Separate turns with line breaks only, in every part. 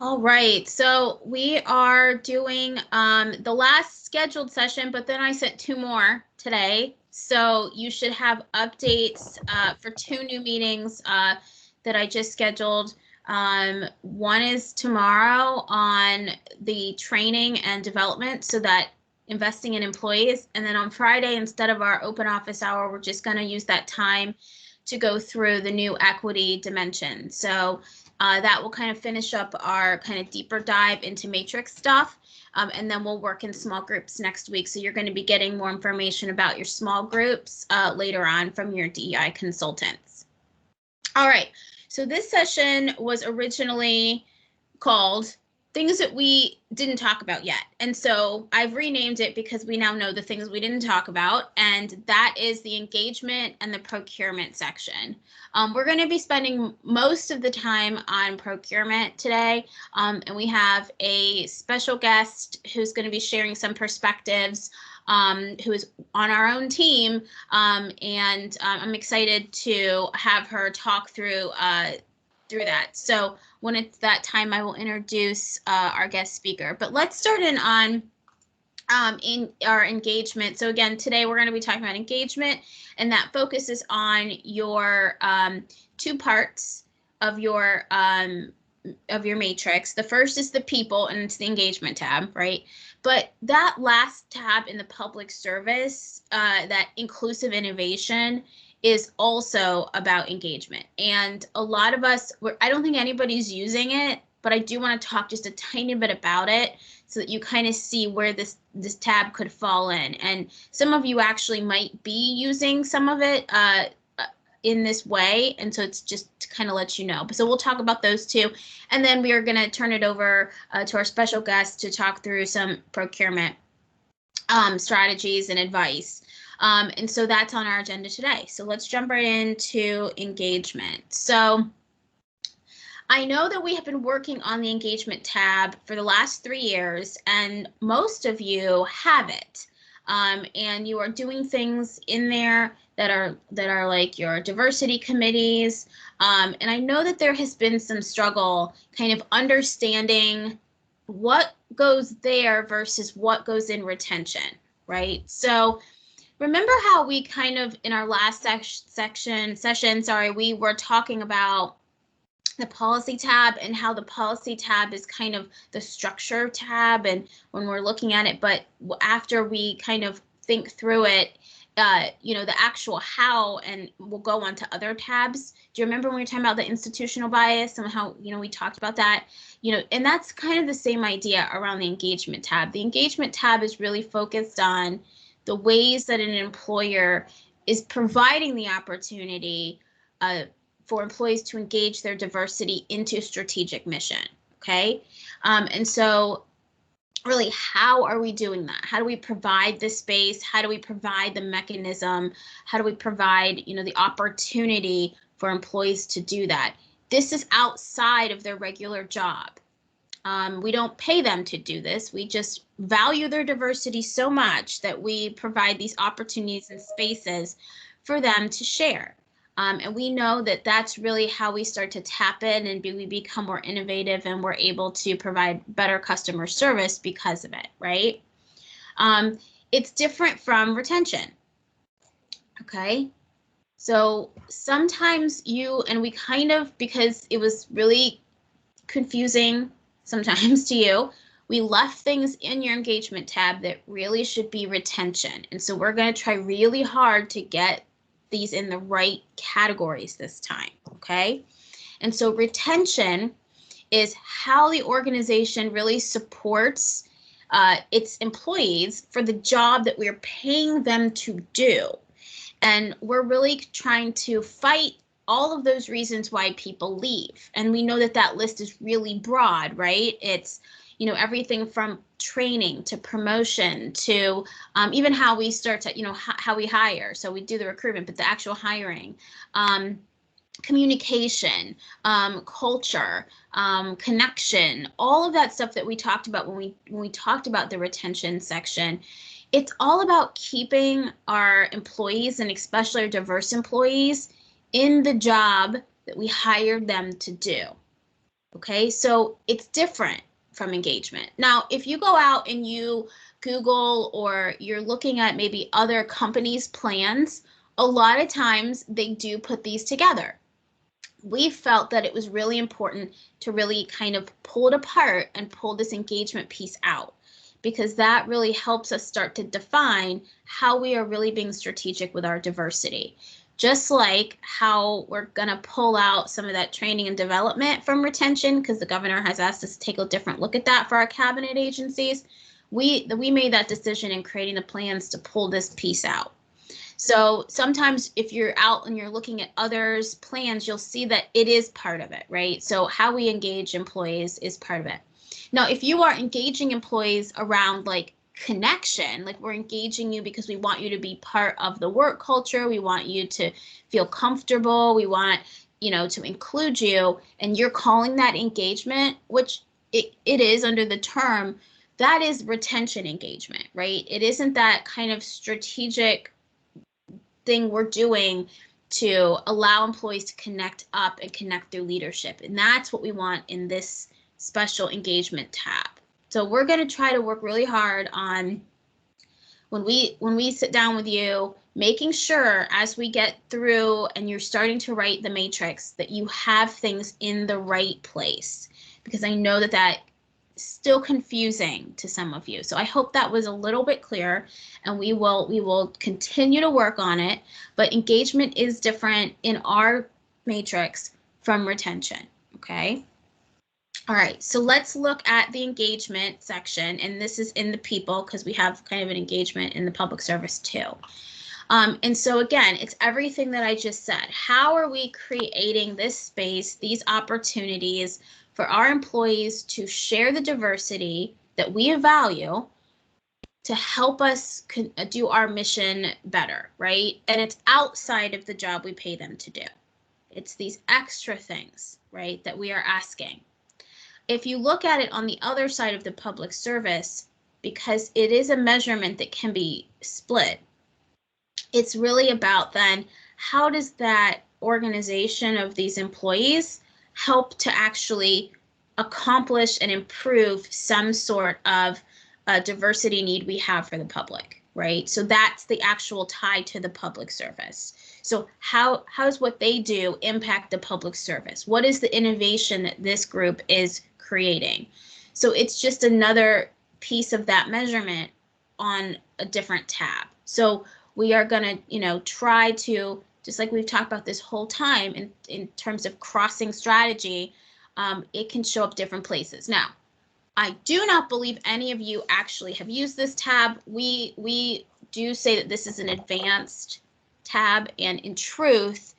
All right, so we are doing the last scheduled session, but then I sent two more today. So you should have updates for two new meetings that I just scheduled. One is tomorrow on the training and development, so that investing in employees. And then on Friday, instead of our open office hour, we're just going to use that time to go through the new equity dimension. So that will kind of finish up our kind of deeper dive into matrix stuff. And then we'll work in small groups next week. So you're going to be getting more information about your small groups later on from your DEI consultants. All right. So this session was originally called Things That We Didn't Talk About Yet. And so I've renamed it because we now know the things we didn't talk about, and that is the engagement and the procurement section. We're going to be spending most of the time on procurement today, and we have a special guest who's going to be sharing some perspectives, who is on our own team, and I'm excited to have her talk through that. So when it's that time, I will introduce our guest speaker. But let's start in our engagement. So again, today we're going to be talking about engagement, and that focuses on your two parts of your matrix. The first is the people, and it's the engagement tab, right? But that last tab in the public service, that inclusive innovation, is also about engagement. And a lot of us, I don't think anybody's using it, but I do want to talk just a tiny bit about it so that you kind of see where this tab could fall in. And some of you actually might be using some of it in this way. And so it's just to kind of let you know. So we'll talk about those two. And then we are going to turn it over to our special guest to talk through some procurement strategies and advice. And so that's on our agenda today. So let's jump right into engagement. So I know that we have been working on the engagement tab for the last 3 years, and most of you have it. And you are doing things in there that are like your diversity committees. And I know that there has been some struggle kind of understanding what goes there versus what goes in retention, right? So remember how we kind of in our last session, we were talking about the policy tab and how the policy tab is kind of the structure tab, and when we're looking at it, but after we kind of think through it, the actual how, and we'll go on to other tabs. Do you remember when we were talking about the institutional bias and how, we talked about that, and that's kind of the same idea around the engagement tab. The engagement tab is really focused on the ways that an employer is providing the opportunity for employees to engage their diversity into a strategic mission, okay? And so really, how are we doing that? How do we provide the space? How do we provide the mechanism? How do we provide, the opportunity for employees to do that? This is outside of their regular job. We don't pay them to do this. We just value their diversity so much that we provide these opportunities and spaces for them to share. And we know that that's really how we start to tap in and we become more innovative, and we're able to provide better customer service because of it, right? It's different from retention, okay? So sometimes we kind of, because it was really confusing sometimes to you, we left things in your engagement tab that really should be retention. And so we're going to try really hard to get these in the right categories this time, okay? And so retention is how the organization really supports its employees for the job that we're paying them to do. And we're really trying to fight all of those reasons why people leave. And we know that that list is really broad, right? It's, everything from training to promotion to even how we start to, how we hire. So we do the recruitment, but the actual hiring, communication, culture, connection, all of that stuff that we talked about when we talked about the retention section. It's all about keeping our employees, and especially our diverse employees, in the job that we hired them to do. Okay, so it's different from engagement. Now, if you go out and you Google or you're looking at maybe other companies' plans, a lot of times they do put these together. We felt that it was really important to really kind of pull it apart and pull this engagement piece out, because that really helps us start to define how we are really being strategic with our diversity. Just like how we're going to pull out some of that training and development from retention, because the governor has asked us to take a different look at that for our cabinet agencies. We made that decision in creating the plans to pull this piece out. So sometimes if you're out and you're looking at others' plans, you'll see that it is part of it, right? So how we engage employees is part of it. Now, if you are engaging employees around like connection, like we're engaging you because we want you to be part of the work culture, we want you to feel comfortable, we want, to include you, and you're calling that engagement, which it is under the term, that is retention engagement, right? It isn't that kind of strategic thing we're doing to allow employees to connect up and connect through leadership. And that's what we want in this special engagement tab. So we're going to try to work really hard on when we sit down with you, making sure as we get through and you're starting to write the matrix that you have things in the right place, because I know that still confusing to some of you. So I hope that was a little bit clear, and we will continue to work on it, but engagement is different in our matrix from retention, okay? All right, so let's look at the engagement section, and this is in the people because we have kind of an engagement in the public service too. And so again, it's everything that I just said. How are we creating this space, these opportunities for our employees to share the diversity that we value to help us do our mission better, right? And it's outside of the job we pay them to do. It's these extra things, right, that we are asking. If you look at it on the other side of the public service, because it is a measurement that can be split, it's really about then how does that organization of these employees help to actually accomplish and improve some sort of diversity need we have for the public, right? So that's the actual tie to the public service. So how does what they do impact the public service? What is the innovation that this group is creating? So it's just another piece of that measurement on a different tab. So we are going to, try to, just like we've talked about this whole time in terms of crossing strategy, it can show up different places. Now, I do not believe any of you actually have used this tab. We do say that this is an advanced tab, and in truth,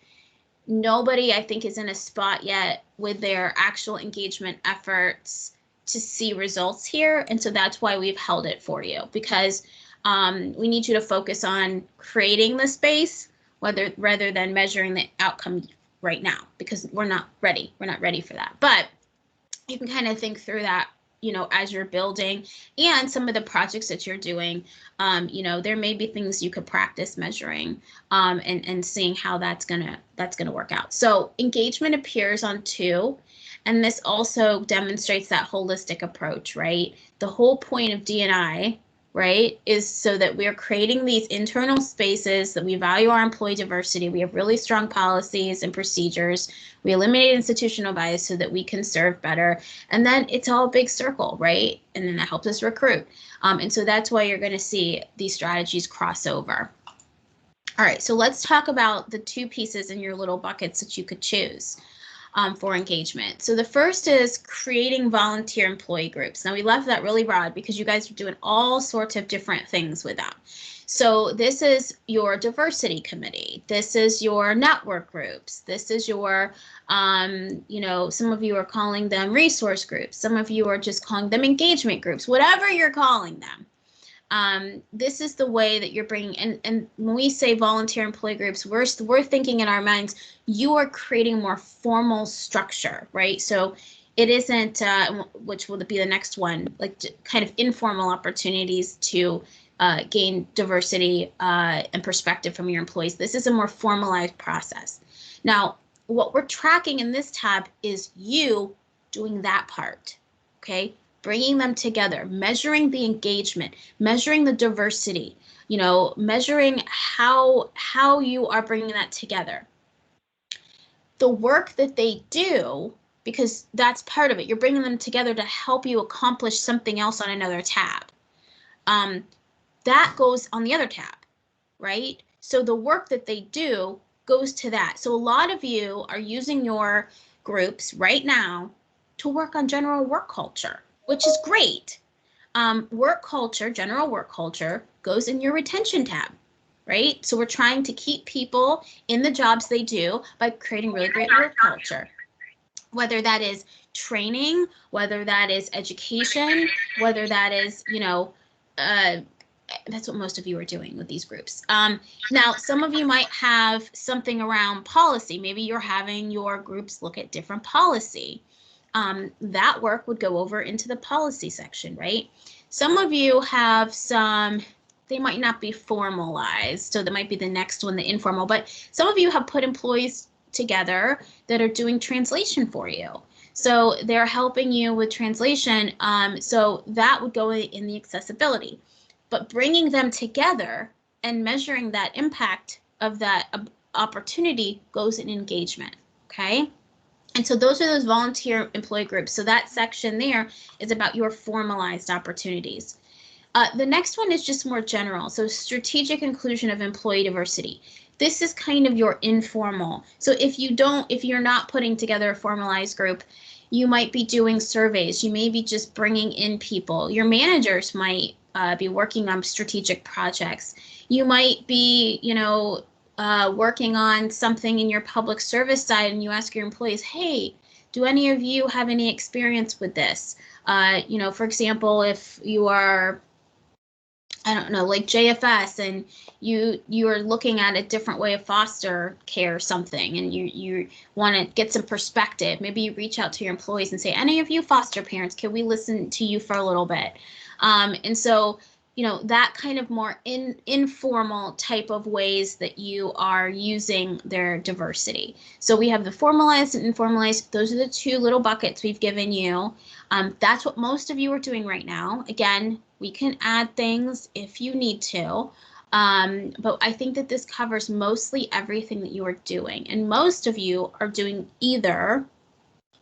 nobody I think is in a spot yet with their actual engagement efforts to see results here. And so that's why we've held it for you, because we need you to focus on creating the space rather than measuring the outcome right now, because we're not ready. We're not ready for that. But you can kind of think through that, as you're building and some of the projects that you're doing. There may be things you could practice measuring and seeing how that's gonna work out. So engagement appears on 2, and this also demonstrates that holistic approach, right? The whole point of D&I, right, is so that we're creating these internal spaces that we value our employee diversity. We have really strong policies and procedures. We eliminate institutional bias so that we can serve better. And then it's all a big circle, right? And then that helps us recruit. And so that's why you're going to see these strategies cross over. All right, so let's talk about the 2 pieces in your little buckets that you could choose for engagement. So the first is creating volunteer employee groups. Now we left that really broad because you guys are doing all sorts of different things with that. So this is your diversity committee. This is your network groups. This is your, some of you are calling them resource groups. Some of you are just calling them engagement groups, whatever you're calling them. This is the way that you're bringing, and when we say volunteer employee groups, we're thinking in our minds, you are creating more formal structure, right? So it isn't, which will be the next one, like kind of informal opportunities to gain diversity and perspective from your employees. This is a more formalized process. Now, what we're tracking in this tab is you doing that part, okay? Bringing them together, measuring the engagement, measuring the diversity, you know, measuring how you are bringing that together. The work that they do, because that's part of it, you're bringing them together to help you accomplish something else on another tab. That goes on the other tab, right? So the work that they do goes to that. So a lot of you are using your groups right now to work on general work culture, which is great. Work culture, general work culture, goes in your retention tab, right? So we're trying to keep people in the jobs they do by creating really great work culture. Whether that is training, whether that is education, whether that is, you know, that's what most of you are doing with these groups. Now, some of you might have something around policy. Maybe you're having your groups look at different policy. That work would go over into the policy section, right? Some of you have some, they might not be formalized, so that might be the next one, the informal, but some of you have put employees together that are doing translation for you. So they're helping you with translation. So that would go in the accessibility. But bringing them together and measuring that impact of that opportunity goes in engagement, okay? And so those are those volunteer employee groups. So that section there is about your formalized opportunities. The next one is just more general. So strategic inclusion of employee diversity. This is kind of your informal. So if you're not putting together a formalized group, you might be doing surveys. You may be just bringing in people. Your managers might be working on strategic projects. You might be, you know, working on something in your public service side, and you ask your employees, hey, do any of you have any experience with this? You know, for example, if you are, I don't know, like JFS, and you are looking at a different way of foster care or something, and you want to get some perspective. Maybe you reach out to your employees and say, any of you foster parents, can we listen to you for a little bit? And so, you know, that kind of more informal type of ways that you are using their diversity. So we have the formalized and informalized. Those are the two little buckets we've given you. That's what most of you are doing right now. Again, we can add things if you need to. But I think that this covers mostly everything that you are doing. And most of you are doing either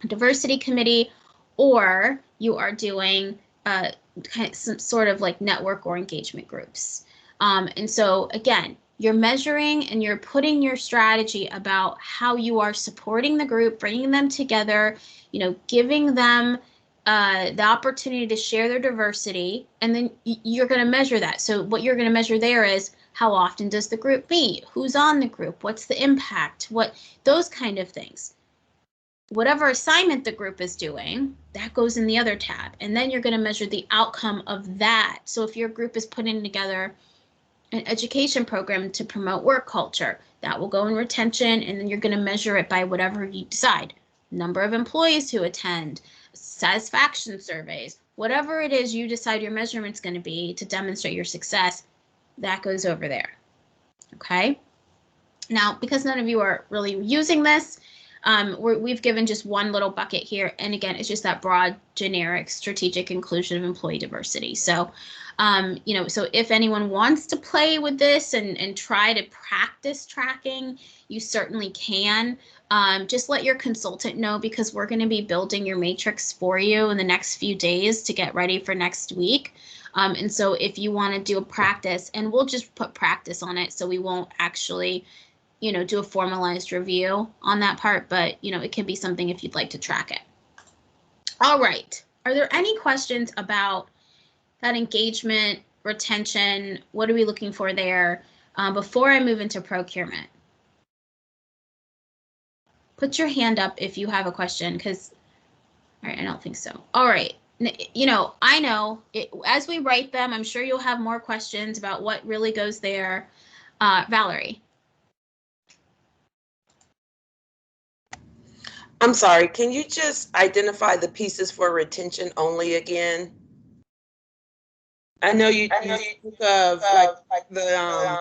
a diversity committee, or you are doing kind of some sort of like network or engagement groups. And so again, you're measuring and you're putting your strategy about how you are supporting the group, bringing them together, you know, giving them the opportunity to share their diversity, and then you're going to measure that. So what you're going to measure there is, how often does the group meet? Who's on the group? What's the impact? What, those kind of things. Whatever assignment the group is doing, that goes in the other tab. And then you're going to measure the outcome of that. So if your group is putting together an education program to promote work culture, that will go in retention, and then you're going to measure it by whatever you decide. Number of employees who attend, satisfaction surveys, whatever it is you decide your measurement's going to be to demonstrate your success, that goes over there. Okay? Now, because none of you are really using this, we've given just one little bucket here. And again, it's just that broad, generic, strategic inclusion of employee diversity. So, you know, so if anyone wants to play with this and try to practice tracking, you certainly can. Just let your consultant know, because we're going to be building your matrix for you in the next few days to get ready for next week. And so if you want to do a practice, and we'll just put practice on it, so we won't actually, you know, do a formalized review on that part, but, you know, it can be something if you'd like to track it. All right. Are there any questions about that engagement, retention? What are we looking for there before I move into procurement? Put your hand up if you have a question, because, all right, I don't think so. All right. You know, I know it, as we write them, I'm sure you'll have more questions about what really goes there. Valerie.
I'm sorry, can you just identify the pieces for retention only again? I know you spoke of like the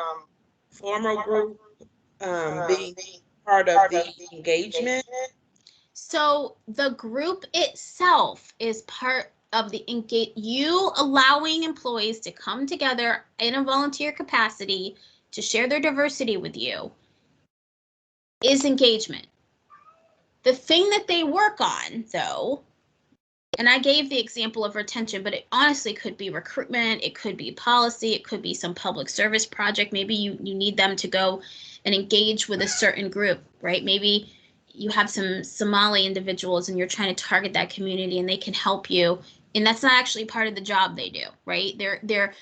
formal group being part of the engagement.
So the group itself is part of the you allowing employees to come together in a volunteer capacity to share their diversity with you is engagement. The thing that they work on, though, and I gave the example of retention, but it honestly could be recruitment, it could be policy, it could be some public service project. Maybe you need them to go and engage with a certain group, right? Maybe you have some Somali individuals and you're trying to target that community and they can help you. And that's not actually part of the job they do, right? They're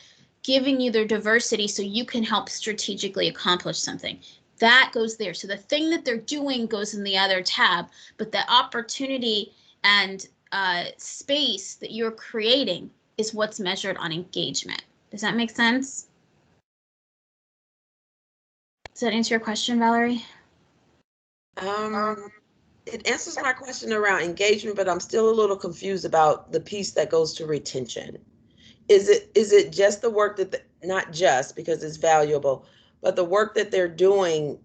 giving you their diversity so you can help strategically accomplish something. That goes there. So the thing that they're doing goes in the other tab, but the opportunity and space that you're creating is what's measured on engagement. Does that make sense? Does that answer your question, Valerie?
It answers my question around engagement, but I'm still a little confused about the piece that goes to retention. Is it just the work that, not just because it's valuable, but the work that they're doing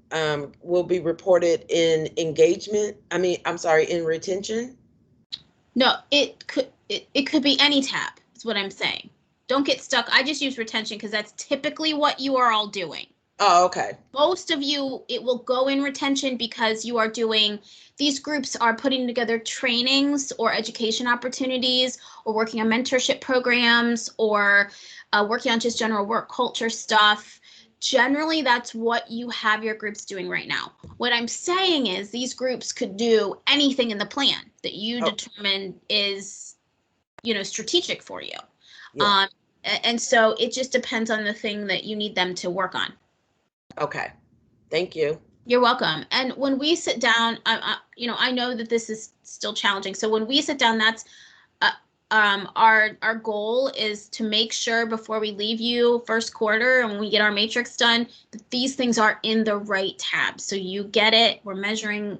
will be reported in engagement? I'm sorry, in retention?
No, it could be any tab, is what I'm saying. Don't get stuck. I just use retention because that's typically what you are all doing.
Oh, okay.
Most of you, it will go in retention because you are doing, these groups are putting together trainings or education opportunities or working on mentorship programs or working on just general work culture stuff. Generally, that's what you have your groups doing right now. What I'm saying is these groups could do anything in the plan that you determine is, strategic for you. Yeah. And so it just depends on the thing that you need them to work on.
Okay. Thank you.
You're welcome. And when we sit down, I know that this is still challenging. So when we sit down, that's our goal is to make sure before we leave you first quarter and when we get our matrix done, that these things are in the right tab. So you get it, we're measuring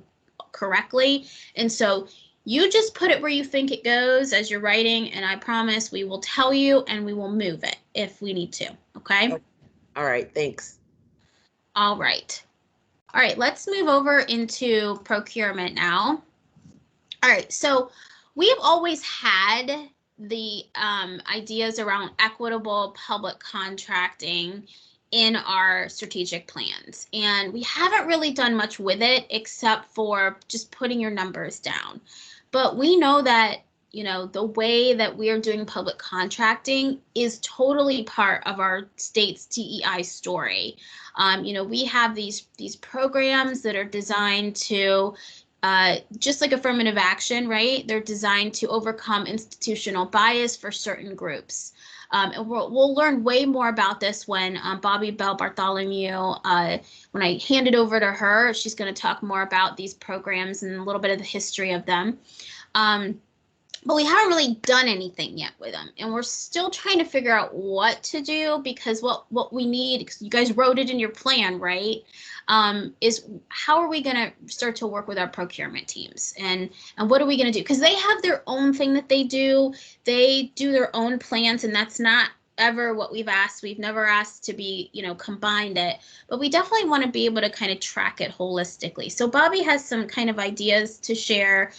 correctly. And so you just put it where you think it goes as you're writing, and I promise we will tell you and we will move it if we need to. Okay?
All right. Thanks.
All right. All right, let's move over into procurement now. All right, so we've always had the ideas around equitable public contracting in our strategic plans, and we haven't really done much with it except for just putting your numbers down. But we know that the way that we are doing public contracting is totally part of our state's DEI story. We have these programs that are designed to, just like affirmative action, right? They're designed to overcome institutional bias for certain groups. And we'll learn way more about this when Bobby Bell Bartholomew, when I hand it over to her, she's going to talk more about these programs and a little bit of the history of them. But we haven't really done anything yet with them, and we're still trying to figure out what to do, because what we need, because you guys wrote it in your plan, right, is how are we going to start to work with our procurement teams, and what are we going to do, because they have their own thing that they do their own plans, and that's not ever what we've asked. We've never asked to be, combined it, but we definitely want to be able to kind of track it holistically. So Bobby has some kind of ideas to share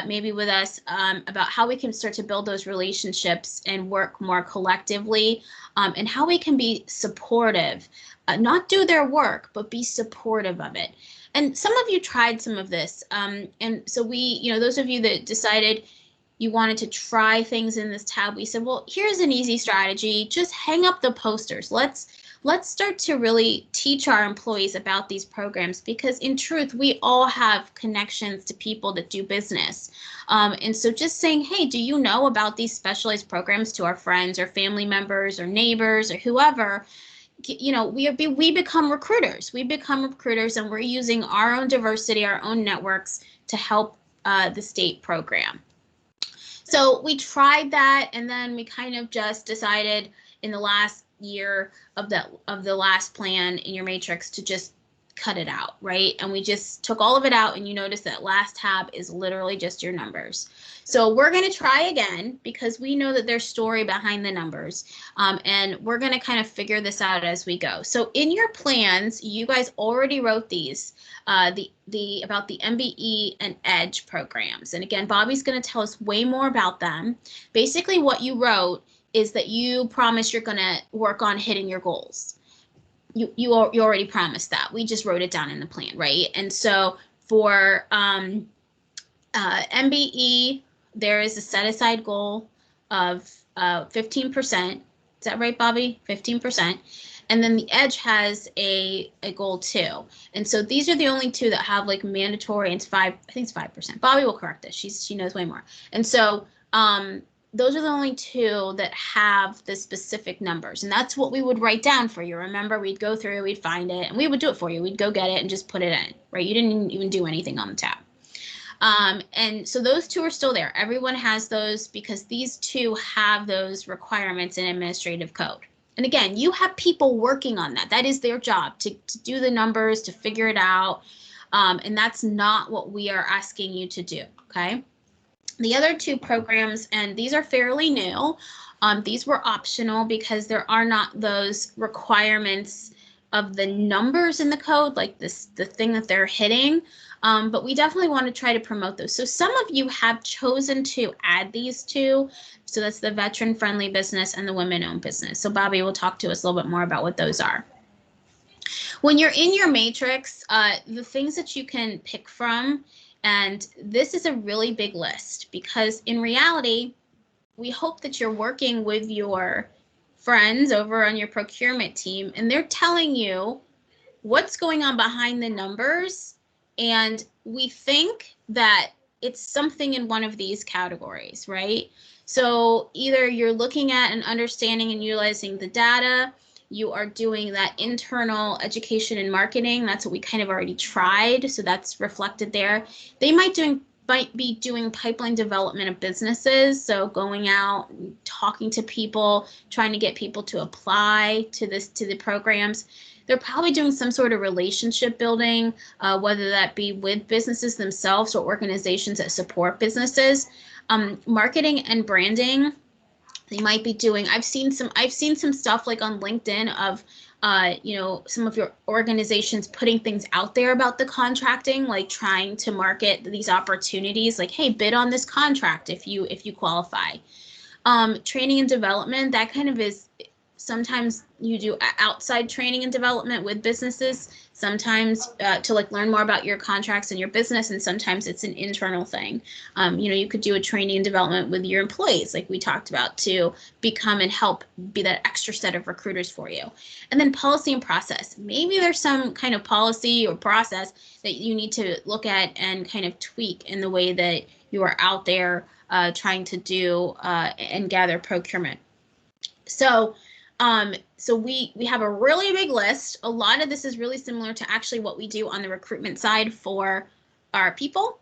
maybe with us about how we can start to build those relationships and work more collectively, and how we can be supportive, not do their work, but be supportive of it. And some of you tried some of this. And so we, those of you that decided you wanted to try things in this tab, we said, well, here's an easy strategy. Just hang up the posters. Let's start to really teach our employees about these programs, because in truth, we all have connections to people that do business. And so just saying, hey, do you know about these specialized programs to our friends or family members or neighbors or whoever? We become recruiters. We become recruiters, and we're using our own diversity, our own networks to help the state program. So we tried that, and then we kind of just decided in the last year of the last plan in your matrix to just cut it out, right? And we just took all of it out, and you notice that last tab is literally just your numbers. So we're going to try again because we know that there's story behind the numbers, and we're going to kind of figure this out as we go. So in your plans, you guys already wrote these, about the MBE and EDGE programs. And again, Bobby's going to tell us way more about them. Basically, what you wrote is that you promise you're going to work on hitting your goals. You already promised that. We just wrote it down in the plan, right? And so for MBE, there is a set aside goal of 15%. Is that right, Bobby? 15%. And then the EDGE has a goal too. And so these are the only two that have like mandatory, and it's 5, I think it's 5%. Bobby will correct this. She knows way more. And so those are the only two that have the specific numbers. And that's what we would write down for you. Remember, we'd go through, we'd find it, and we would do it for you. We'd go get it and just put it in, right? You didn't even do anything on the tab. And so those two are still there. Everyone has those because these two have those requirements in administrative code. And again, you have people working on that. That is their job, to do the numbers, to figure it out. And that's not what we are asking you to do, okay? The other two programs, and these are fairly new, these were optional because there are not those requirements of the numbers in the code, like the thing that they're hitting, but we definitely want to try to promote those. So some of you have chosen to add these two. So that's the veteran-friendly business and the women-owned business. So Bobby will talk to us a little bit more about what those are. When you're in your matrix, the things that you can pick from, and this is a really big list because in reality, we hope that you're working with your friends over on your procurement team and they're telling you what's going on behind the numbers. And we think that it's something in one of these categories, right? So either you're looking at and understanding and utilizing the data, you are doing that internal education and marketing. That's what we kind of already tried. So that's reflected there. They might be doing pipeline development of businesses. So going out, talking to people, trying to get people to apply to the programs. They're probably doing some sort of relationship building, whether that be with businesses themselves or organizations that support businesses. Marketing and branding. They might be doing, I've seen some stuff like on LinkedIn of, some of your organizations putting things out there about the contracting, like trying to market these opportunities, like, hey, bid on this contract if you qualify. Training and development, that kind of is, sometimes you do outside training and development with businesses, sometimes to like learn more about your contracts and your business, and sometimes it's an internal thing. You could do a training and development with your employees, like we talked about, to become and help be that extra set of recruiters for you. And then policy and process. Maybe there's some kind of policy or process that you need to look at and kind of tweak in the way that you are out there trying to do and gather procurement. So we have a really big list. A lot of this is really similar to actually what we do on the recruitment side for our people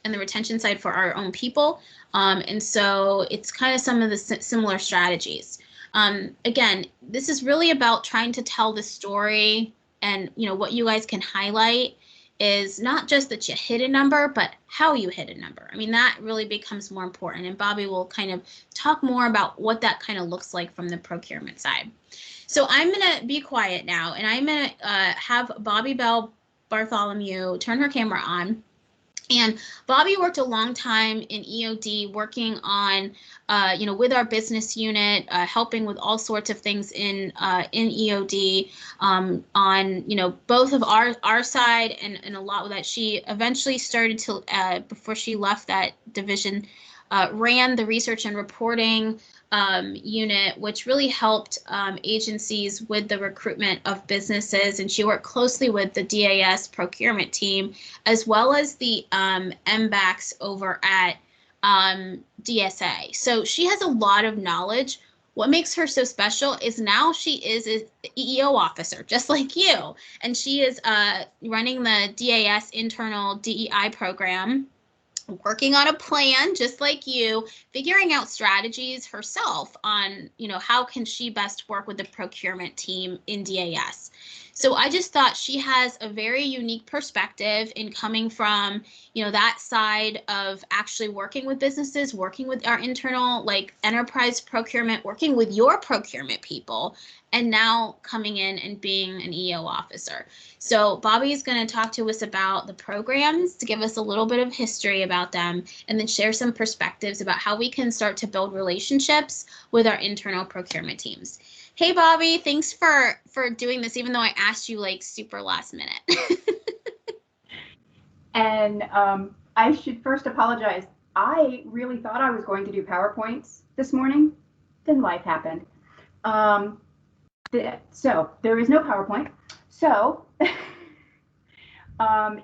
and the retention side for our own people. And so it's kind of some of the similar strategies. Again, this is really about trying to tell the story, and what you guys can highlight is not just that you hit a number, but how you hit a number. I mean, that really becomes more important. And Bobby will kind of talk more about what that kind of looks like from the procurement side. So I'm going to be quiet now, and I'm going to have Bobby Bell Bartholomew turn her camera on. And Bobby worked a long time in EOD, working on, with our business unit, helping with all sorts of things in EOD, on, both of our side and a lot that she eventually started to, before she left that division, ran the research and reporting unit, which really helped agencies with the recruitment of businesses. And she worked closely with the DAS procurement team, as well as the MBACs over at DSA. So she has a lot of knowledge. What makes her so special is now she is an EEO officer, just like you. And she is running the DAS internal DEI program. working on a plan just like you, figuring out strategies herself on, how can she best work with the procurement team in DAS. So I just thought she has a very unique perspective in coming from, that side of actually working with businesses, working with our internal like enterprise procurement, working with your procurement people, and now coming in and being an EO officer. So Bobby is going to talk to us about the programs, to give us a little bit of history about them, and then share some perspectives about how we can start to build relationships with our internal procurement teams. Hey, Bobby, thanks for doing this, even though I asked you like super last minute.
And I should first apologize. I really thought I was going to do PowerPoints this morning. Then life happened. So there is no PowerPoint. So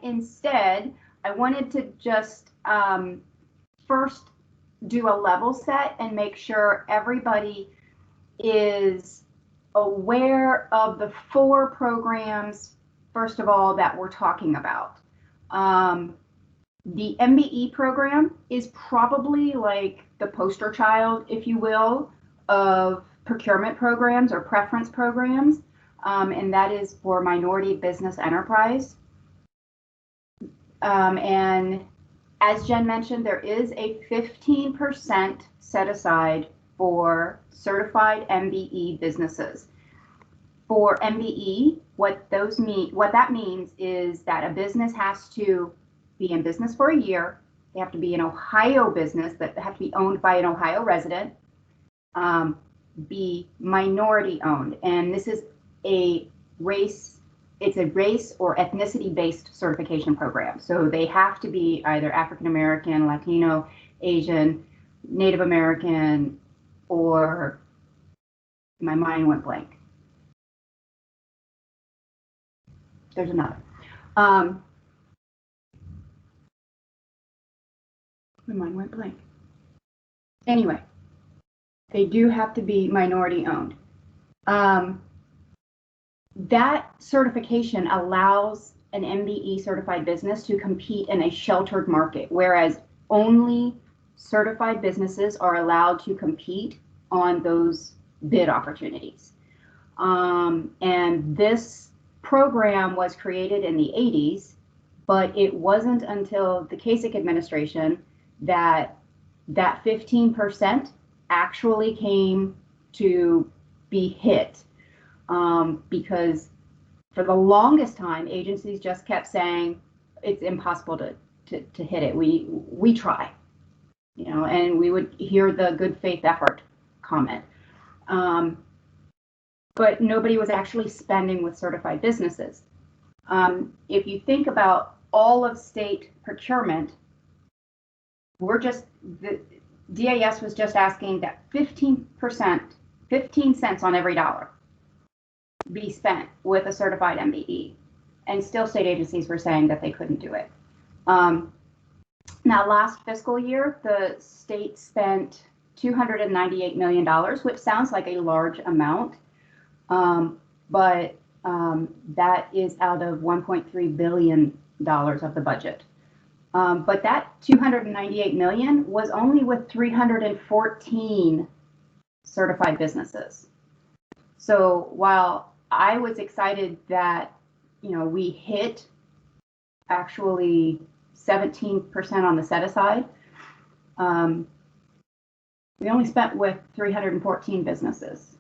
instead, I wanted to just first do a level set and make sure everybody is aware of the 4 programs, first of all, that we're talking about. The MBE program is probably like the poster child, if you will, of procurement programs or preference programs, and that is for minority business enterprise. And as Jen mentioned, there is a 15% set aside for certified MBE businesses. For MBE, what that means is that a business has to be in business for a year. They have to be an Ohio business, that have to be owned by an Ohio resident, be minority owned. And this is a race or ethnicity based certification program. So they have to be either African American, Latino, Asian, Native American, or my mind went blank. There's another. My mind went blank. Anyway, they do have to be minority owned. That certification allows an MBE certified business to compete in a sheltered market, whereas only certified businesses are allowed to compete on those bid opportunities. And this program was created in the 80s, but it wasn't until the Kasich administration that 15% actually came to be hit. Because for the longest time, agencies just kept saying it's impossible to hit it. We try, and we would hear the good faith effort comment. But nobody was actually spending with certified businesses. If you think about all of state procurement, the DAS was just asking that 15%, 15 cents on every dollar be spent with a certified MBE, and still state agencies were saying that they couldn't do it. Now, last fiscal year, the state spent $298 million, which sounds like a large amount, but that is out of $1.3 billion of the budget. But that $298 million was only with 314 certified businesses. So while I was excited that, we hit actually 17% on the set aside, we only spent with 314 businesses.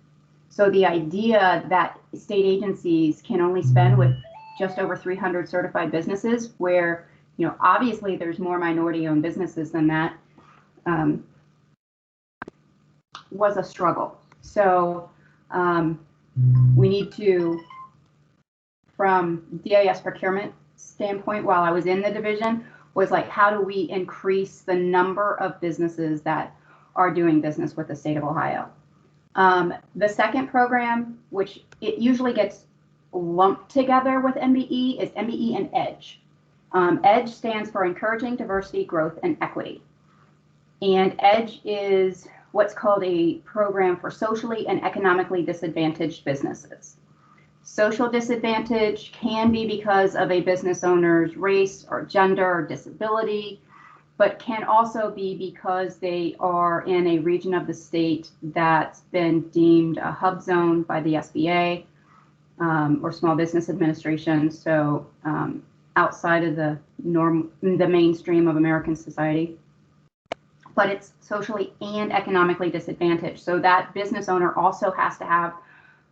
So the idea that state agencies can only spend with just over 300 certified businesses, where, obviously there's more minority owned businesses than that, was a struggle. So we need to, from DAS procurement standpoint, while I was in the division, was like, how do we increase the number of businesses that are doing business with the state of Ohio? The second program, which it usually gets lumped together with MBE, is MBE and EDGE. EDGE stands for Encouraging Diversity, Growth, and Equity. And EDGE is what's called a program for socially and economically disadvantaged businesses. Social disadvantage can be because of a business owner's race or gender or disability. but can also be because they are in a region of the state that's been deemed a hub zone by the SBA or Small Business Administration. So outside of the mainstream of American society, but it's socially and economically disadvantaged. So that business owner also has to have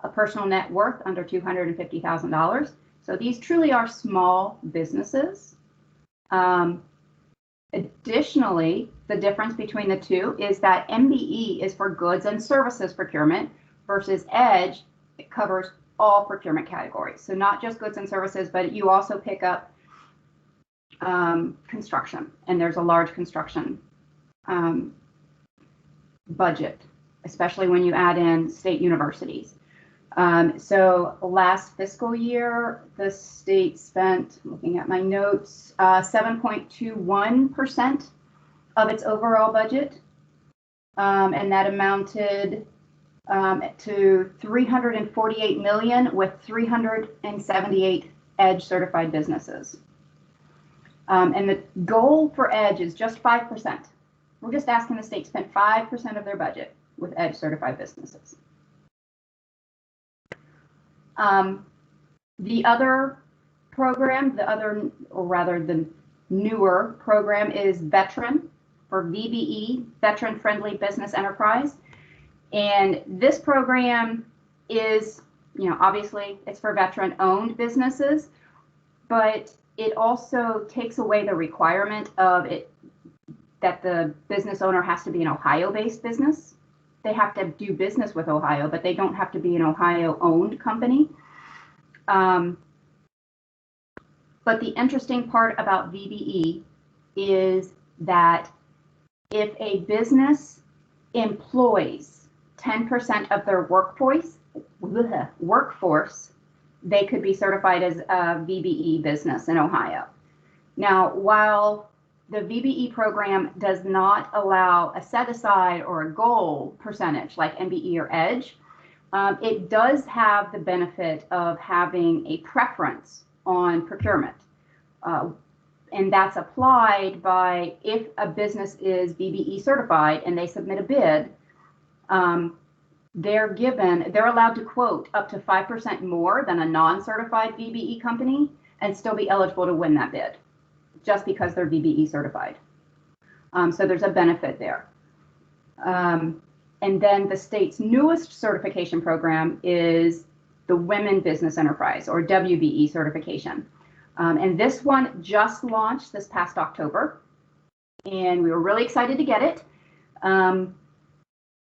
a personal net worth under $250,000. So these truly are small businesses. Additionally, the difference between the two is that MBE is for goods and services procurement versus EDGE, it covers all procurement categories. So not just goods and services, but you also pick up construction, and there's a large construction budget, especially when you add in state universities. So last fiscal year, the state spent, looking at my notes, 7.21% of its overall budget, and that amounted to $348 million with 378 EDGE certified businesses. And the goal for EDGE is just 5%. We're just asking the state to spend 5% of their budget with EDGE certified businesses. The other program, the newer program is Veteran, for VBE, Veteran Friendly Business Enterprise. And this program is, obviously it's for veteran owned businesses, but it also takes away the requirement of it that the business owner has to be an Ohio-based business. They have to do business with Ohio, but they don't have to be an Ohio-owned company. But the interesting part about VBE is that if a business employs 10% of their workforce, they could be certified as a VBE business in Ohio. Now, while the VBE program does not allow a set aside or a goal percentage like MBE or EDGE, it does have the benefit of having a preference on procurement. And that's applied by if a business is VBE certified and they submit a bid, they're allowed to quote up to 5% more than a non-certified VBE company and still be eligible to win that bid, just because they're VBE certified. So there's a benefit there. And then the state's newest certification program is the Women Business Enterprise, or WBE certification. And this one just launched this past October, and we were really excited to get it,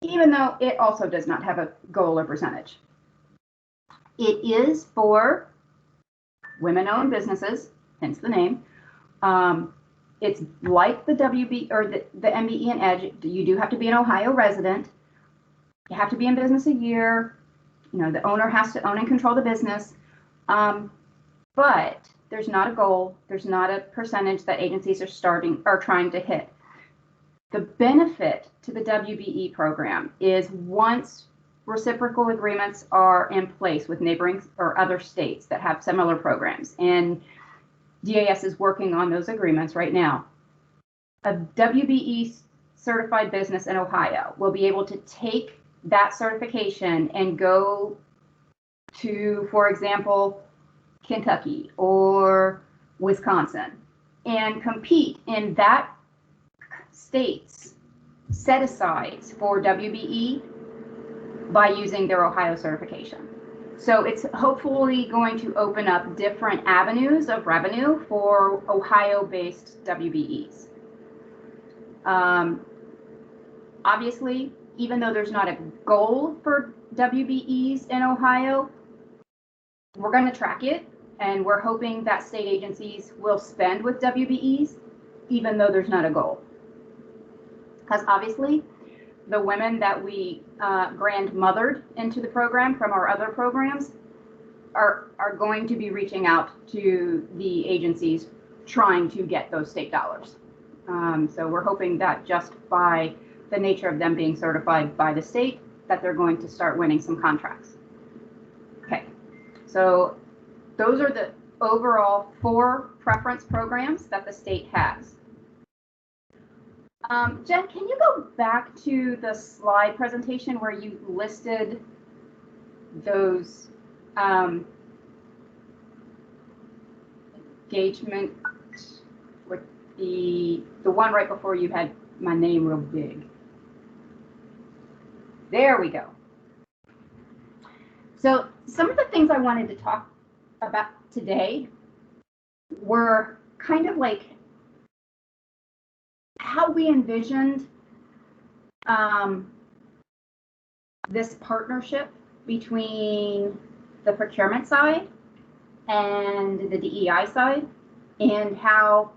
even though it also does not have a goal or percentage. It is for women-owned businesses, hence the name. It's like the WB or the MBE and EDGE. You do have to be an Ohio resident. You have to be in business a year. The owner has to own and control the business. But there's not a goal. There's not a percentage that agencies are trying to hit. The benefit to the WBE program is once reciprocal agreements are in place with neighboring or other states that have similar programs, and DAS is working on those agreements right now, a WBE certified business in Ohio will be able to take that certification and go to, for example, Kentucky or Wisconsin and compete in that state's set-asides for WBE by using their Ohio certification. So it's hopefully going to open up different avenues of revenue for Ohio-based WBEs. Obviously, even though there's not a goal for WBEs in Ohio, we're going to track it, and we're hoping that state agencies will spend with WBEs, even though there's not a goal. Because obviously, the women that we grandmothered into the program from our other programs are going to be reaching out to the agencies trying to get those state dollars. So we're hoping that just by the nature of them being certified by the state, that they're going to start winning some contracts. Okay, so those are the overall 4 preference programs that the state has. Jen, can you go back to the slide presentation where you listed those engagement with the one right before you had my name real big? There we go. So some of the things I wanted to talk about today were kind of like how we envisioned this partnership between the procurement side and the DEI side, and how,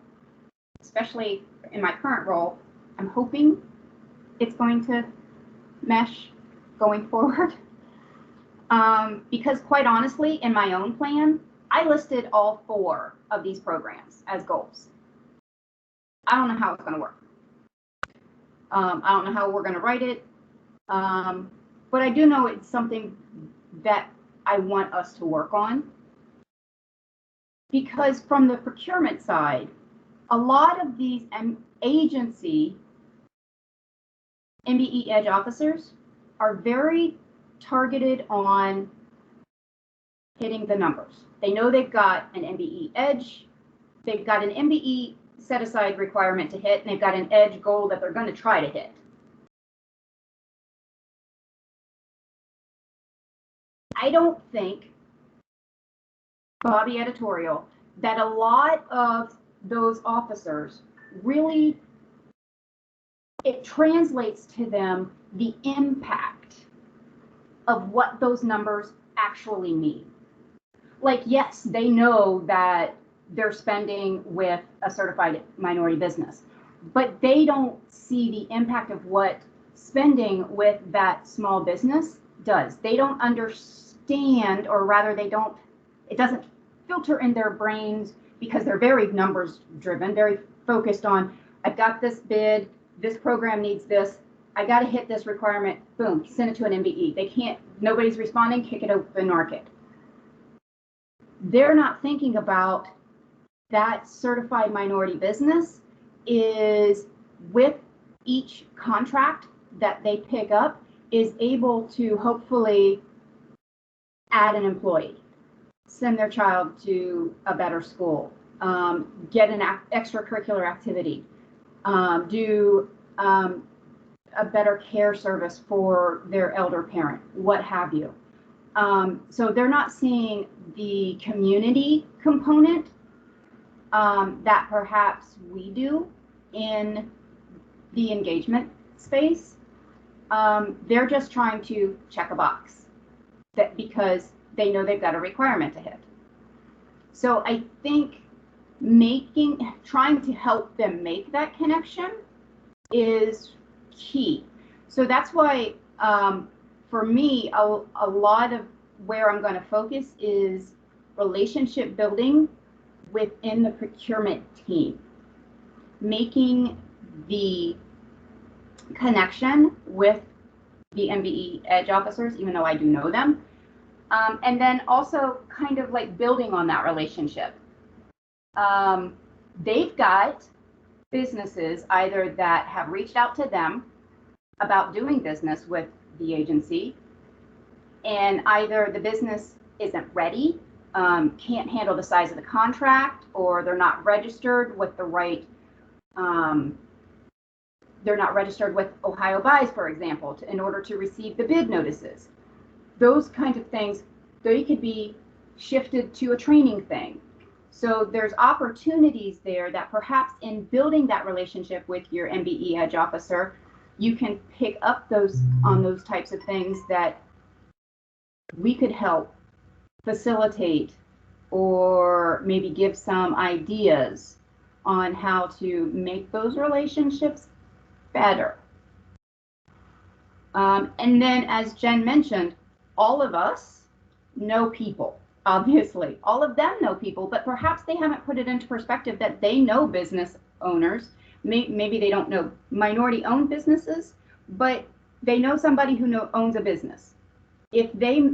especially in my current role, I'm hoping it's going to mesh going forward. Because quite honestly, in my own plan, I listed all 4 of these programs as goals. I don't know how it's going to work. I don't know how we're going to write it. But I do know it's something that I want us to work on. Because from the procurement side, a lot of these agency MBE Edge officers are very targeted on hitting the numbers. They know they've got an MBE Edge, they've got an MBE set aside requirement to hit, and they've got an Edge goal that they're going to try to hit. I don't think, Bobby editorial, that a lot of those officers really, it translates to them the impact of what those numbers actually mean. Like, yes, they know that they're spending with a certified minority business, but they don't see the impact of what spending with that small business does. They don't understand, or rather it doesn't filter in their brains, because they're very numbers driven, very focused on, I've got this bid, this program needs this, I got to hit this requirement, boom, send it to an MBE. They can't, nobody's responding, kick it open market. They're not thinking about that certified minority business is, with each contract that they pick up, is able to hopefully add an employee, send their child to a better school, get an extracurricular activity, do a better care service for their elder parent, what have you. So they're not seeing the community component that perhaps we do in the engagement space. They're just trying to check a box that, because they know they've got a requirement to hit. So I think trying to help them make that connection is key. So that's why, for me, a lot of where I'm going to focus is relationship building within the procurement team, making the connection with the MBE Edge officers, even though I do know them, and then also kind of like building on that relationship. They've got businesses either that have reached out to them about doing business with the agency, and either the business isn't ready, can't handle the size of the contract, or they're not registered with the right, they're not registered with Ohio Buys, for example, in order to receive the bid notices. Those kinds of things, they could be shifted to a training thing. So there's opportunities there that perhaps in building that relationship with your MBE Edge officer, you can pick up on those types of things that we could help facilitate, or maybe give some ideas on how to make those relationships better. And then, as Jen mentioned, all of us know people, obviously. All of them know people, but perhaps they haven't put it into perspective that they know business owners. Maybe they don't know minority-owned businesses, but they know somebody who owns a business. If they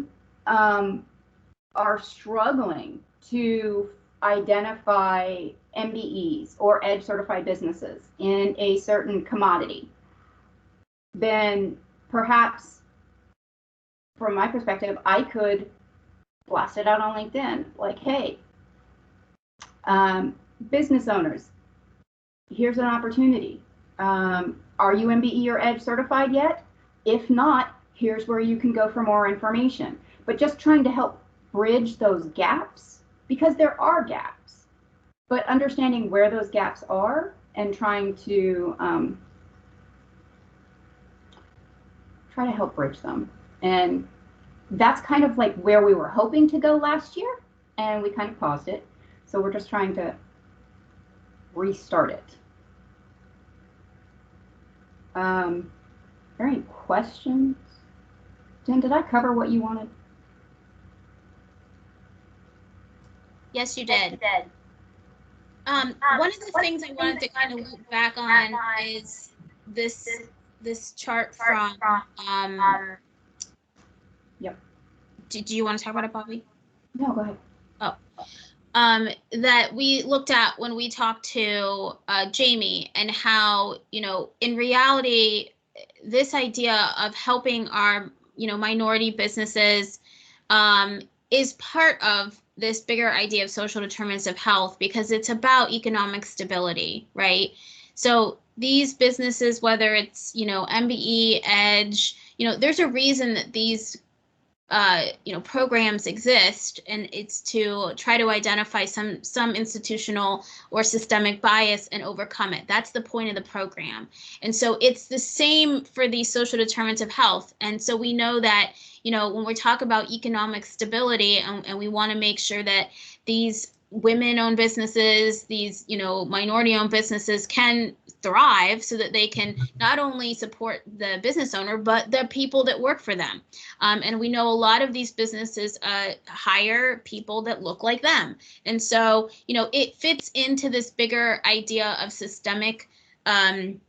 are struggling to identify MBEs or EDGE certified businesses in a certain commodity, then perhaps from my perspective, I could blast it out on LinkedIn like, hey, business owners, here's an opportunity. Are you MBE or EDGE certified yet? If not, here's where you can go for more information. But just trying to help bridge those gaps, because there are gaps, but understanding where those gaps are and trying to try to help bridge them. And that's kind of like where we were hoping to go last year, and we kind of paused it. So we're just trying to restart it. Are there any questions? Jen, did I cover what you wanted?
Yes, you did. One of the things I wanted to kind of look back on is this chart from
Yep.
Do you want to talk about it, Bobby?
No, go ahead.
Oh, that we looked at when we talked to Jamie, and how, in reality, this idea of helping our, minority businesses is part of this bigger idea of social determinants of health, because it's about economic stability, right? So these businesses, whether it's, MBE, EDGE, there's a reason that these programs exist, and it's to try to identify some institutional or systemic bias and overcome it. That's the point of the program. And so it's the same for these social determinants of health. And so we know that, when we talk about economic stability, and we want to make sure that these women-owned businesses, these, minority-owned businesses can thrive, so that they can not only support the business owner, but the people that work for them. And we know a lot of these businesses hire people that look like them. And so, it fits into this bigger idea of systemic, trying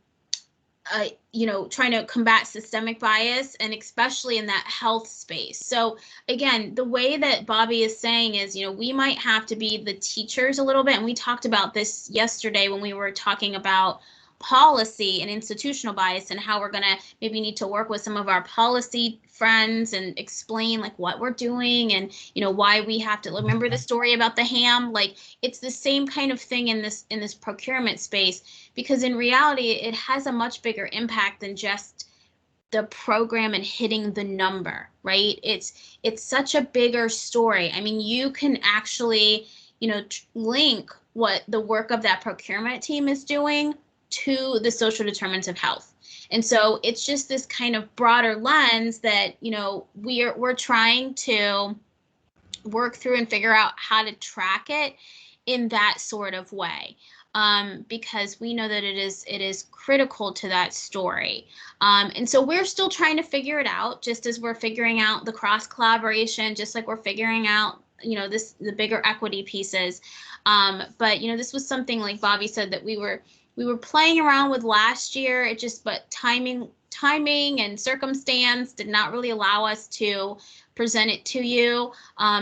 to combat systemic bias, and especially in that health space. So again, the way that Bobby is saying is, we might have to be the teachers a little bit. And we talked about this yesterday when we were talking about policy and institutional bias, and how we're going to maybe need to work with some of our policy friends and explain like what we're doing, and why we have to remember the story about the ham. Like, it's the same kind of thing in this procurement space, because in reality it has a much bigger impact than just the program and hitting the number, right? It's such a bigger story. I mean, you can actually link what the work of that procurement team is doing to the social determinants of health. And so it's just this kind of broader lens that, we're trying to work through and figure out how to track it in that sort of way. Because we know that it is critical to that story. And so we're still trying to figure it out, just as we're figuring out the cross collaboration, just like we're figuring out, the bigger equity pieces. But, this was something, like Bobby said, that we were playing around with last year. But timing and circumstance did not really allow us to present it to you.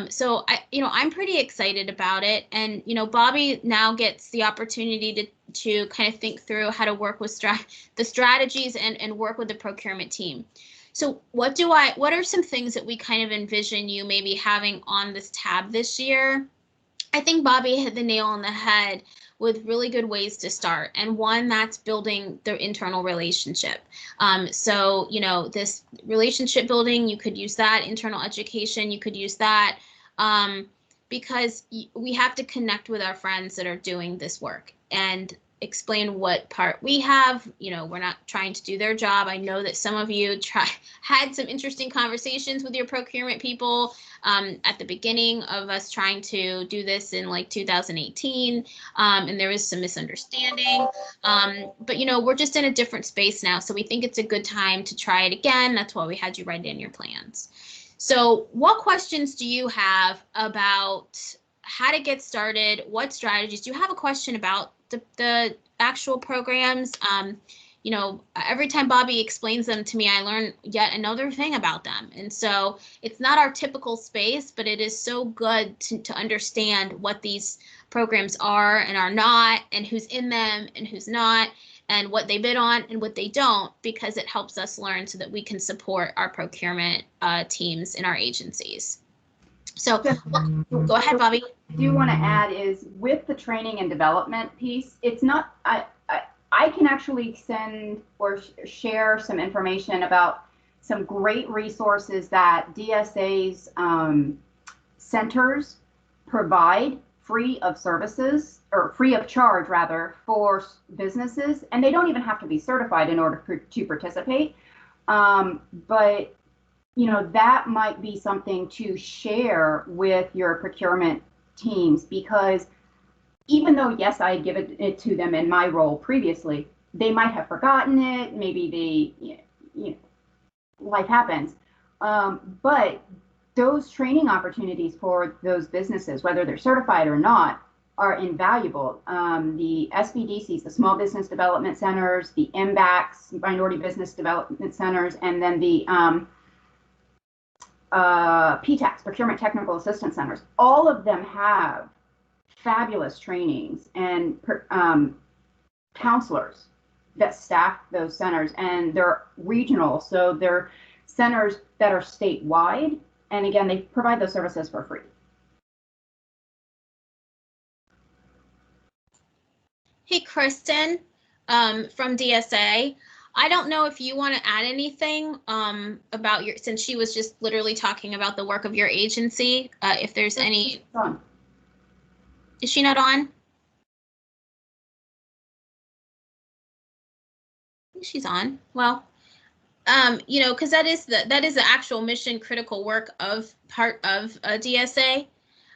So I'm pretty excited about it. And, Bobby now gets the opportunity to kind of think through how to work with the strategies and work with the procurement team. So what are some things that we kind of envision you maybe having on this tab this year? I think Bobby hit the nail on the head with really good ways to start. And one, that's building the internal relationship. So, this relationship building, you could use that. Internal education, you could use that. Because we have to connect with our friends that are doing this work and explain what part we have. We're not trying to do their job. I know that some of you had some interesting conversations with your procurement people at the beginning of us trying to do this in like 2018, and there was some misunderstanding. But we're just in a different space now, so we think it's a good time to try it again. That's why we had you write in your plans. So what questions do you have about how to get started? What strategies? Do you have a question about the actual programs? every time Bobby explains them to me, I learn yet another thing about them. And so it's not our typical space, but it is so good to understand what these programs are and are not, and who's in them and who's not, and what they bid on and what they don't, because it helps us learn so that we can support our procurement teams in our agencies. So go ahead, Bobby.
What I do want to add is with the training and development piece, it's not, I can actually send or share some information about some great resources that DSA's centers provide free of services, or free of charge rather, for businesses, and they don't even have to be certified in order to participate. But that might be something to share with your procurement teams, because even though, yes, I had given it to them in my role previously, they might have forgotten it. Maybe life happens. But those training opportunities for those businesses, whether they're certified or not, are invaluable. The SBDCs, the Small Business Development Centers, the MBACs, Minority Business Development Centers, and then the PTACs, Procurement Technical Assistance Centers, all of them have fabulous trainings and counselors that staff those centers, and they're regional, so they're centers that are statewide, and again, they provide those services for free.
Hey, Kristen, from DSA. I don't know if you want to add anything about since she was just literally talking about the work of your agency, if there's any. Is she not on? I think she's on. Well, because that is the actual mission critical work of part of DSA.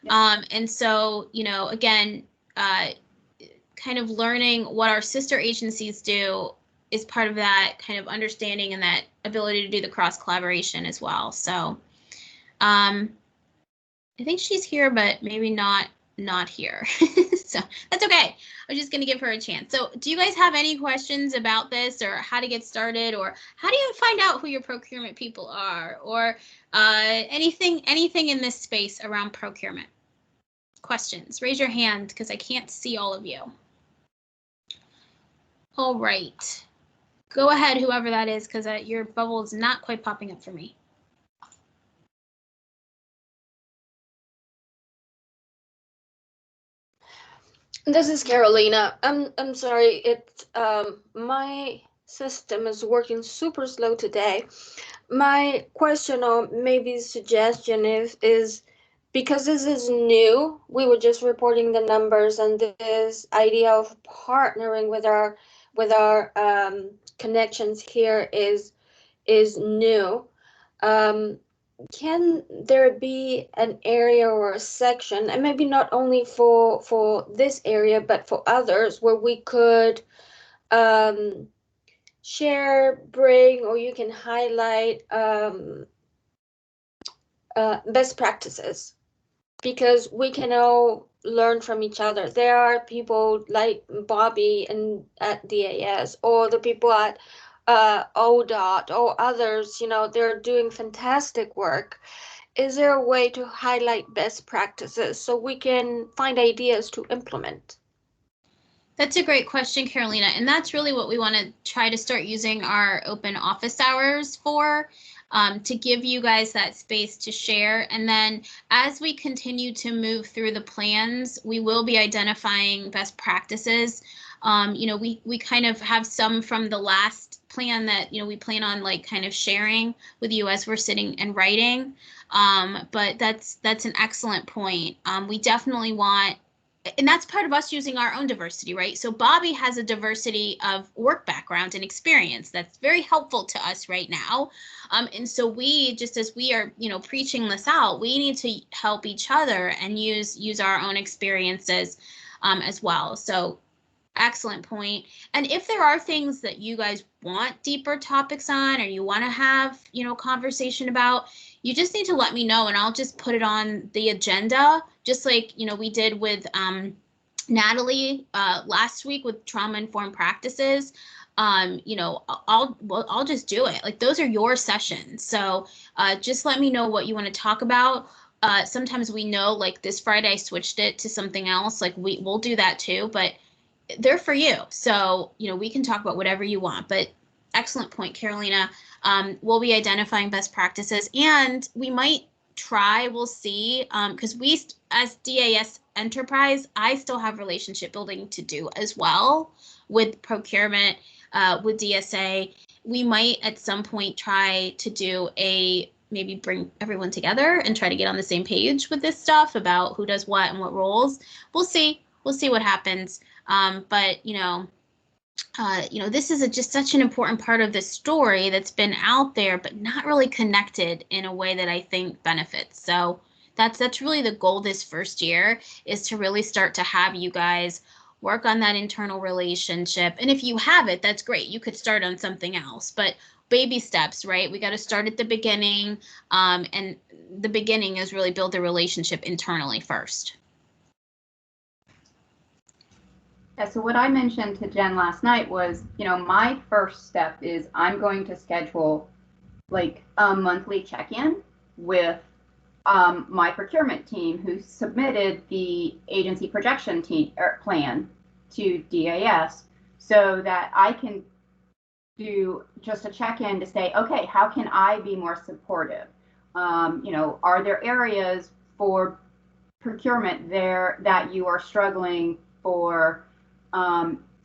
Yep. And so, again, kind of learning what our sister agencies do is part of that kind of understanding and that ability to do the cross collaboration as well. So I think she's here, but maybe not here. So that's okay. I was just going to give her a chance. So do you guys have any questions about this, or how to get started, or how do you find out who your procurement people are, or anything in this space around procurement? Questions? Raise your hand because I can't see all of you. All right. Go ahead, whoever that is, because your bubble is not quite popping up for me.
This is Carolina. I'm sorry. My system is working super slow today. My question or maybe suggestion is because this is new, we were just reporting the numbers, and this idea of partnering with our connections here is new. Can there be an area or a section, and maybe not only for this area, but for others, where we could share, bring, or you can highlight best practices? Because we can all learn from each other. There are people like Bobby at DAS, or the people at ODOT, or others, they're doing fantastic work. Is there a way to highlight best practices so we can find ideas to implement?
That's a great question, Carolina. And that's really what we want to try to start using our open office hours for, to give you guys that space to share. And then as we continue to move through the plans, we will be identifying best practices. We kind of have some from the last plan that, we plan on kind of sharing with you as we're sitting and writing. But that's an excellent point. We definitely want, and that's part of us using our own diversity, right? So Bobby has a diversity of work background and experience that's very helpful to us right now. And so we, just as we are, preaching this out, we need to help each other and use our own experiences as well. So excellent point. And if there are things that you guys want deeper topics on, or you want to have, conversation about, you just need to let me know, and I'll just put it on the agenda, just like, we did with Natalie last week with trauma-informed practices. I'll just do it. Like, those are your sessions. So just let me know what you want to talk about. Sometimes we know, like this Friday I switched it to something else. Like we'll do that too, but they're for you. So, we can talk about whatever you want, but excellent point, Carolina. We'll be identifying best practices, and we might we'll see, because we, as DAS Enterprise, I still have relationship building to do as well with procurement, with DSA. We might at some point try to do maybe bring everyone together and try to get on the same page with this stuff about who does what and what roles. We'll see what happens. But this is just such an important part of the story that's been out there, but not really connected in a way that I think benefits. So that's really the goal this first year, is to really start to have you guys work on that internal relationship. And if you have it, that's great. You could start on something else, but baby steps, right? We got to start at the beginning. And the beginning is really build the relationship internally first.
Yeah, so what I mentioned to Jen last night was, my first step is I'm going to schedule like a monthly check-in with my procurement team, who submitted the agency projection plan to DAS, so that I can do just a check-in to say, okay, how can I be more supportive? Are there areas for procurement there that you are struggling for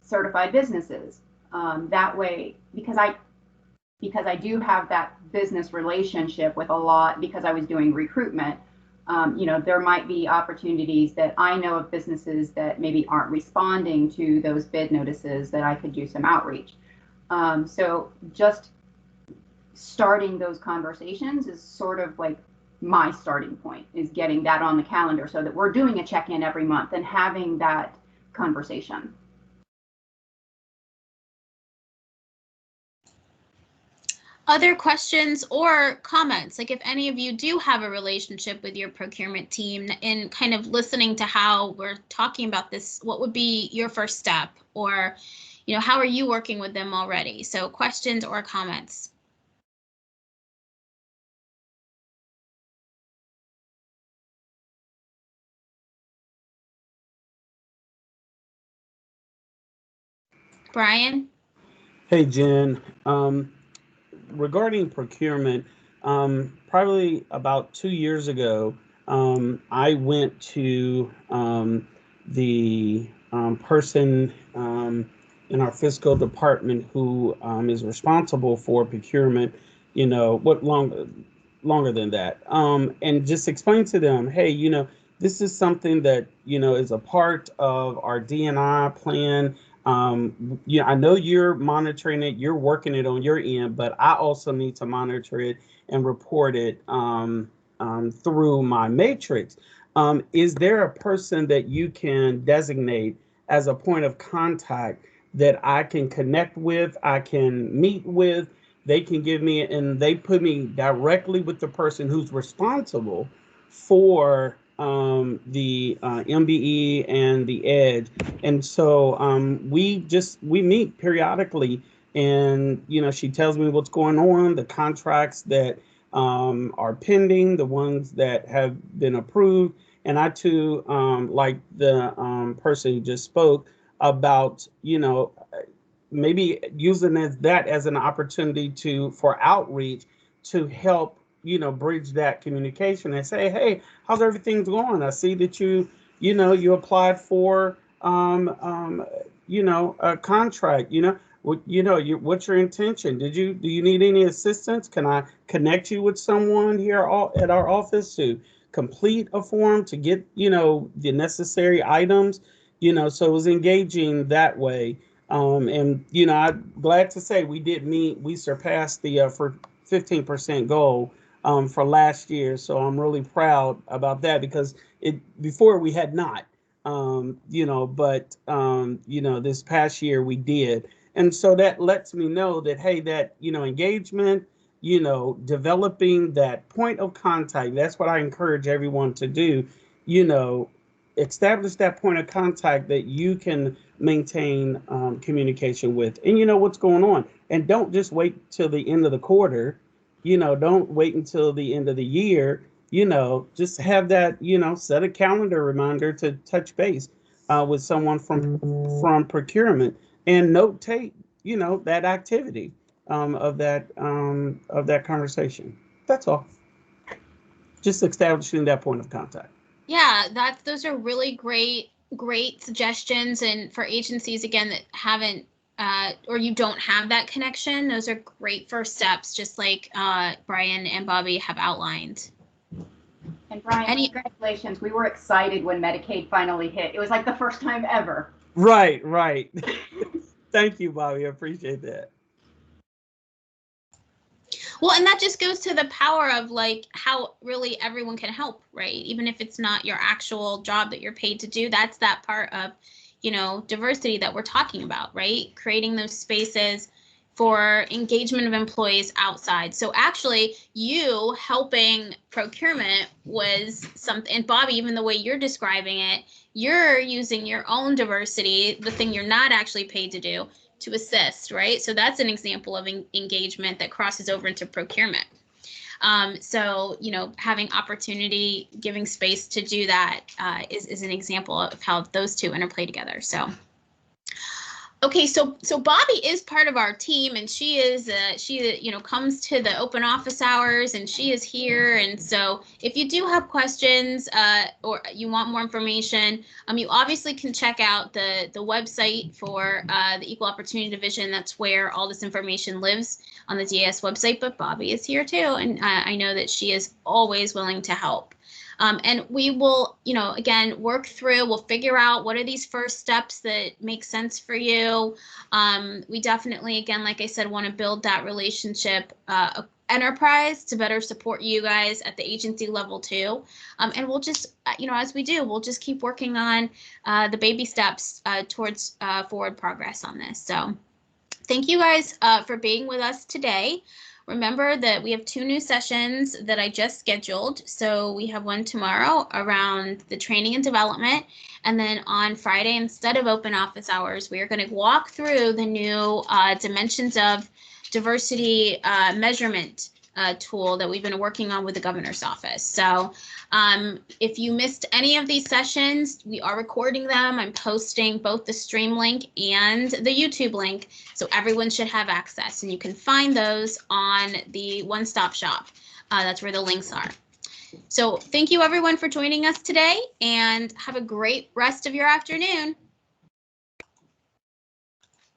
certified businesses? That way, because I do have that business relationship with a lot, because I was doing recruitment, there might be opportunities that I know of businesses that maybe aren't responding to those bid notices that I could do some outreach. So just starting those conversations is sort of like my starting point, is getting that on the calendar so that we're doing a check-in every month and having that conversation.
Other questions or comments? Like, if any of you do have a relationship with your procurement team, and kind of listening to how we're talking about this, what would be your first step? Or, how are you working with them already? So questions or comments? Brian?
Hey, Jen. Regarding procurement, probably about 2 years ago, I went to the person in our fiscal department who is responsible for procurement, longer than that, and just explain to them, hey, this is something that, is a part of our D&I plan. I know you're monitoring it, you're working it on your end, but I also need to monitor it and report it through my matrix. Is there a person that you can designate as a point of contact that I can connect with, I can meet with? They can give me, and they put me directly with the person who's responsible for the MBE and the Edge. And so we meet periodically, and she tells me what's going on, the contracts that are pending, the ones that have been approved. And I too, like the person who just spoke about, maybe using that as an opportunity for outreach, to help bridge that communication and say, hey, how's everything going? I see that you applied for a contract. What's your intention? Do you need any assistance? Can I connect you with someone here at our office to complete a form, to get the necessary items? So it was engaging that way. And I'm glad to say we surpassed the for 15% goal for last year. So I'm really proud about that, because before we had not, but this past year we did. And so that lets me know that, hey, that, engagement, developing that point of contact, that's what I encourage everyone to do, establish that point of contact that you can maintain communication with, and you know what's going on. And don't just wait till the end of the quarter. Don't wait until the end of the year. Just have that. Set a calendar reminder to touch base with someone from procurement and notate. That activity of that conversation. That's all. Just establishing that point of contact.
Yeah, those are really great suggestions. And for agencies, again, that haven't or you don't have that connection, those are great first steps, just like Brian and Bobby have outlined.
And Brian, congratulations. We were excited when Medicaid finally hit. It was like the first time ever.
Right. Thank you, Bobby. I appreciate that.
Well, and that just goes to the power of like how really everyone can help, right? Even if it's not your actual job that you're paid to do, that's that part of, diversity that we're talking about, right? Creating those spaces for engagement of employees outside. So actually you helping procurement was something, and Bobby, even the way you're describing it, you're using your own diversity, the thing you're not actually paid to do, to assist, right? So that's an example of engagement that crosses over into procurement. So, having opportunity, giving space to do that is an example of how those two interplay together. So. Okay, so Bobby is part of our team, and she comes to the open office hours, and she is here. And so if you do have questions or you want more information, you obviously can check out the website for the Equal Opportunity Division. That's where all this information lives on the DAS website. But Bobby is here too, and I know that she is always willing to help. And we will, again, work through, we'll figure out what are these first steps that make sense for you. We definitely, again, like I said, want to build that relationship enterprise to better support you guys at the agency level too. And we'll just, as we do, we'll just keep working on the baby steps towards forward progress on this. So thank you guys for being with us today. Remember that we have 2 new sessions that I just scheduled. So we have one tomorrow around the training and development. And then on Friday, instead of open office hours, we are going to walk through the new dimensions of diversity measurement tool that we've been working on with the governor's office. So if you missed any of these sessions, we are recording them. I'm posting both the stream link and the YouTube link, so everyone should have access. And you can find those on the one-stop shop. That's where the links are. So thank you everyone for joining us today, and have a great rest of your afternoon.